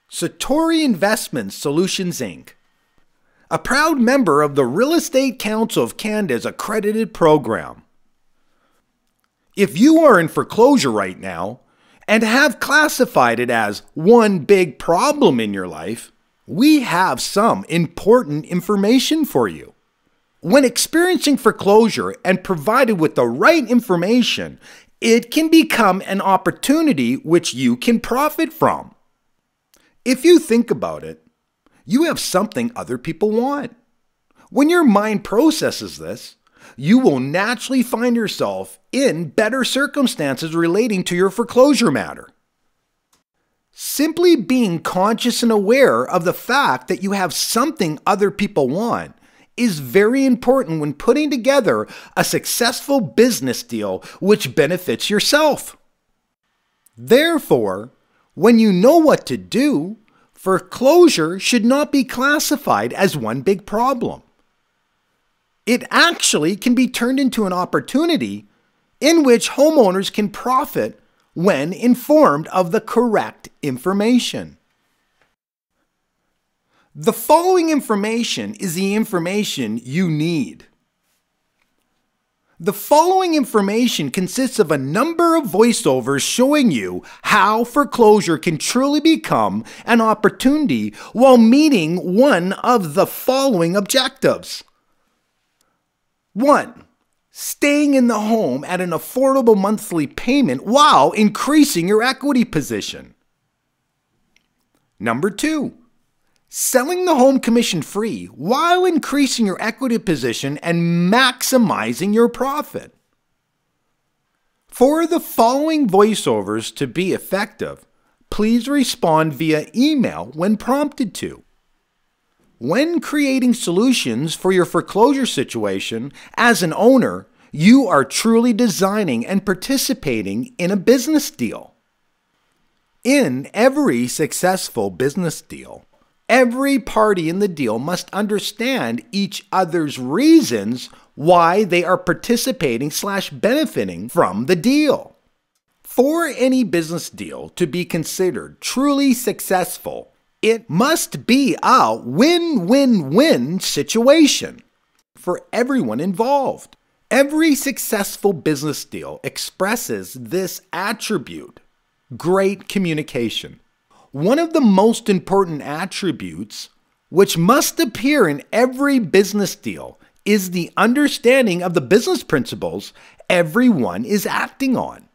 Satori Investment Solutions, Inc., a proud member of the Real Estate Council of Canada's accredited program. If you are in foreclosure right now and have classified it as one big problem in your life, we have some important information for you. When experiencing foreclosure and provided with the right information, it can become an opportunity which you can profit from. If you think about it, you have something other people want. When your mind processes this, you will naturally find yourself in better circumstances relating to your foreclosure matter. Simply being conscious and aware of the fact that you have something other people want is very important when putting together a successful business deal which benefits yourself. Therefore, when you know what to do, foreclosure should not be classified as one big problem. It actually can be turned into an opportunity in which homeowners can profit when informed of the correct information. The following information is the information you need. The following information consists of a number of voiceovers showing you how foreclosure can truly become an opportunity while meeting one of the following objectives. 1. Staying in the home at an affordable monthly payment while increasing your equity position. Number 2. Selling the home commission-free while increasing your equity position and maximizing your profit. For the following voiceovers to be effective, please respond via email when prompted to. When creating solutions for your foreclosure situation, as an owner, you are truly designing and participating in a business deal. In every successful business deal, every party in the deal must understand each other's reasons why they are participating/benefiting from the deal. For any business deal to be considered truly successful, it must be a win-win-win situation for everyone involved. Every successful business deal expresses this attribute: great communication. One of the most important attributes which must appear in every business deal is the understanding of the business principles everyone is acting on.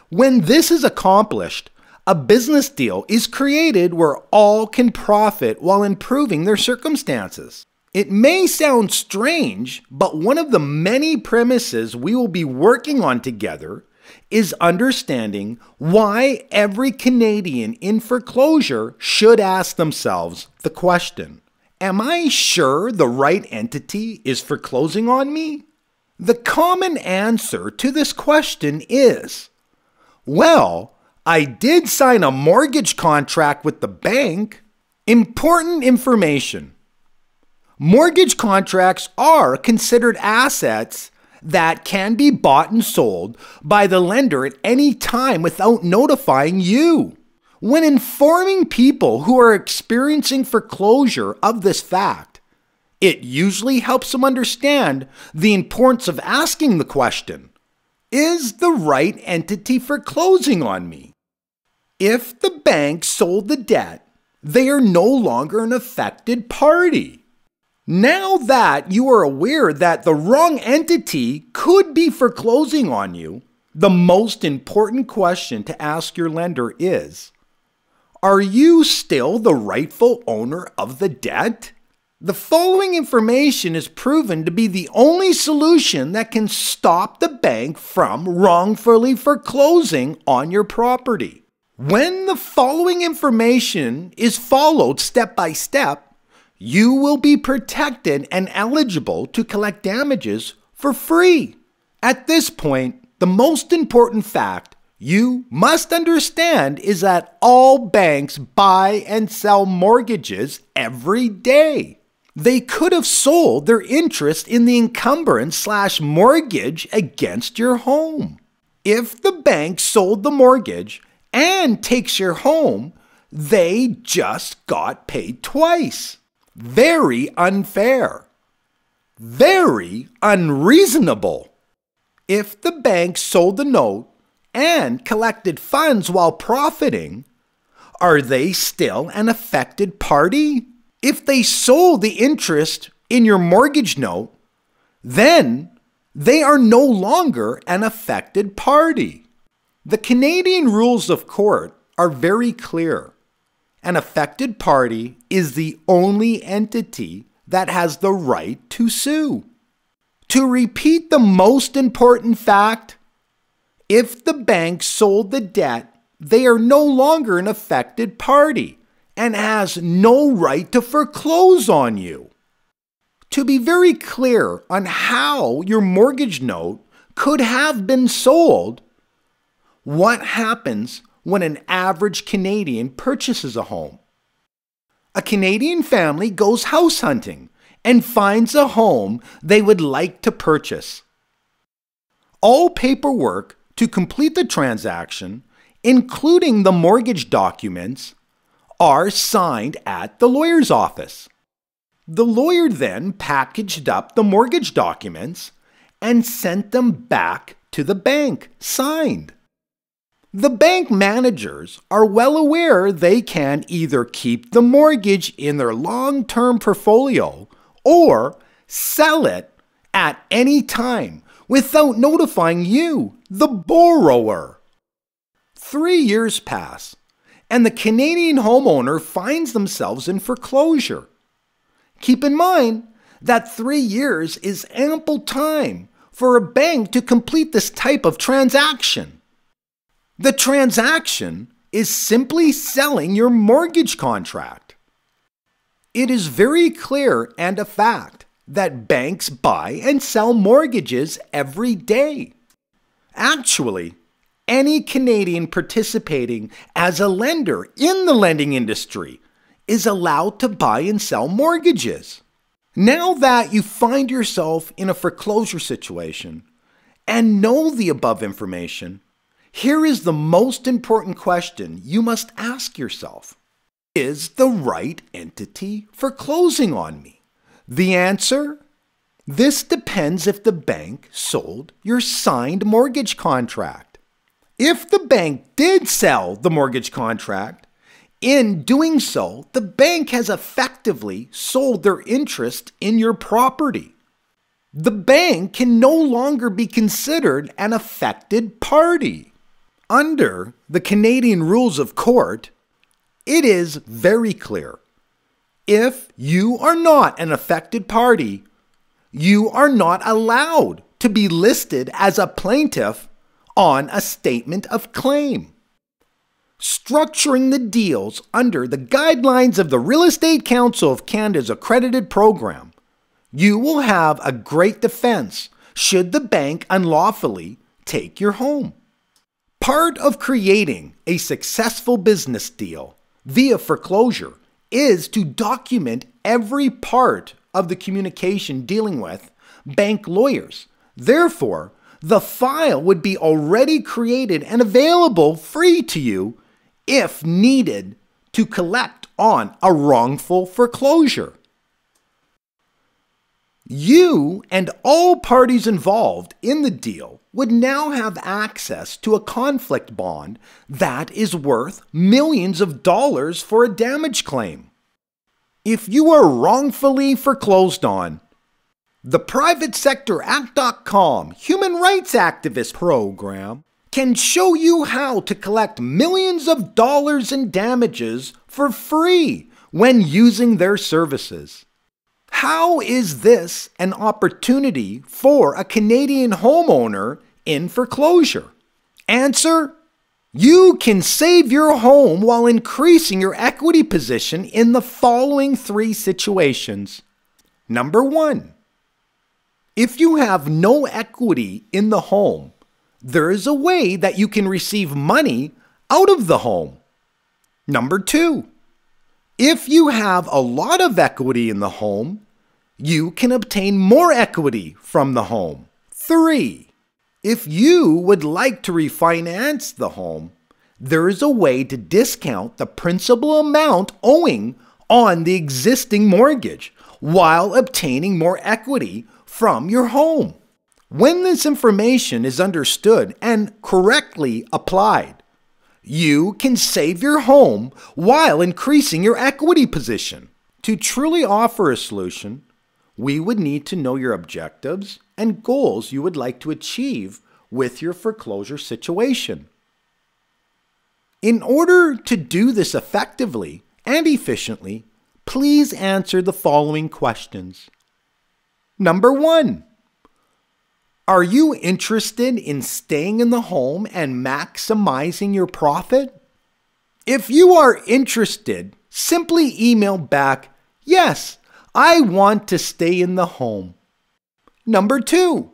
When this is accomplished, a business deal is created where all can profit while improving their circumstances. It may sound strange, but one of the many premises we will be working on together is understanding why every Canadian in foreclosure should ask themselves the question, am I sure the right entity is foreclosing on me? The common answer to this question is, well, I did sign a mortgage contract with the bank. Important information. Mortgage contracts are considered assets that can be bought and sold by the lender at any time without notifying you. When informing people who are experiencing foreclosure of this fact, it usually helps them understand the importance of asking the question, is the right entity foreclosing on me? If the bank sold the debt, they are no longer an affected party. Now that you are aware that the wrong entity could be foreclosing on you, the most important question to ask your lender is, are you still the rightful owner of the debt? The following information is proven to be the only solution that can stop the bank from wrongfully foreclosing on your property. When the following information is followed step by step, you will be protected and eligible to collect damages for free. At this point, the most important fact you must understand is that all banks buy and sell mortgages every day. They could have sold their interest in the encumbrance/mortgage against your home. If the bank sold the mortgage and takes your home, they just got paid twice. Very unfair. Very unreasonable. If the bank sold the note and collected funds while profiting, are they still an affected party? If they sold the interest in your mortgage note, then they are no longer an affected party. The Canadian rules of court are very clear. An affected party is the only entity that has the right to sue. To repeat the most important fact, if the bank sold the debt, they are no longer an affected party and has no right to foreclose on you. To be very clear on how your mortgage note could have been sold, what happens when an average Canadian purchases a home? A Canadian family goes house hunting and finds a home they would like to purchase. All paperwork to complete the transaction, including the mortgage documents, are signed at the lawyer's office. The lawyer then packaged up the mortgage documents and sent them back to the bank, signed. The bank managers are well aware they can either keep the mortgage in their long-term portfolio or sell it at any time without notifying you, the borrower. 3 years pass, and the Canadian homeowner finds themselves in foreclosure. Keep in mind that 3 years is ample time for a bank to complete this type of transaction. The transaction is simply selling your mortgage contract. It is very clear and a fact that banks buy and sell mortgages every day. Actually, any Canadian participating as a lender in the lending industry is allowed to buy and sell mortgages. Now that you find yourself in a foreclosure situation and know the above information, here is the most important question you must ask yourself. Is the right entity foreclosing on me? The answer? This depends if the bank sold your signed mortgage contract. If the bank did sell the mortgage contract, in doing so, the bank has effectively sold their interest in your property. The bank can no longer be considered an affected party. Under the Canadian rules of court, it is very clear. If you are not an affected party, you are not allowed to be listed as a plaintiff on a statement of claim. Structuring the deals under the guidelines of the Real Estate Council of Canada's accredited program, you will have a great defense should the bank unlawfully take your home. Part of creating a successful business deal via foreclosure is to document every part of the communication dealing with bank lawyers. Therefore, the file would be already created and available free to you if needed to collect on a wrongful foreclosure. You and all parties involved in the deal would now have access to a conflict bond that is worth millions of dollars for a damage claim. If you are wrongfully foreclosed on, the PrivateSectorAct.com human rights activist program can show you how to collect millions of dollars in damages for free when using their services. How is this an opportunity for a Canadian homeowner in foreclosure? Answer: you can save your home while increasing your equity position in the following 3 situations. Number 1, if you have no equity in the home, there is a way that you can receive money out of the home. Number 2, if you have a lot of equity in the home, you can obtain more equity from the home. 3, if you would like to refinance the home, there is a way to discount the principal amount owing on the existing mortgage while obtaining more equity from your home. When this information is understood and correctly applied, you can save your home while increasing your equity position. To truly offer a solution, we would need to know your objectives and goals you would like to achieve with your foreclosure situation. In order to do this effectively and efficiently, please answer the following questions. Number 1. Are you interested in staying in the home and maximizing your profit? If you are interested, simply email back, "Yes, I want to stay in the home." Number 2.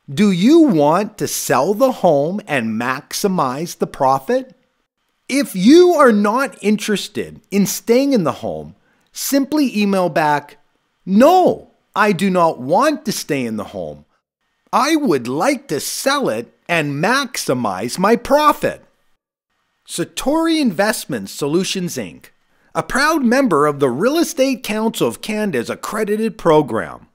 Do you want to sell the home and maximize the profit? If you are not interested in staying in the home, simply email back, "No, I do not want to stay in the home. I would like to sell it and maximize my profit." Satori Investment Solutions Inc., a proud member of the Real Estate Council of Canada's accredited program,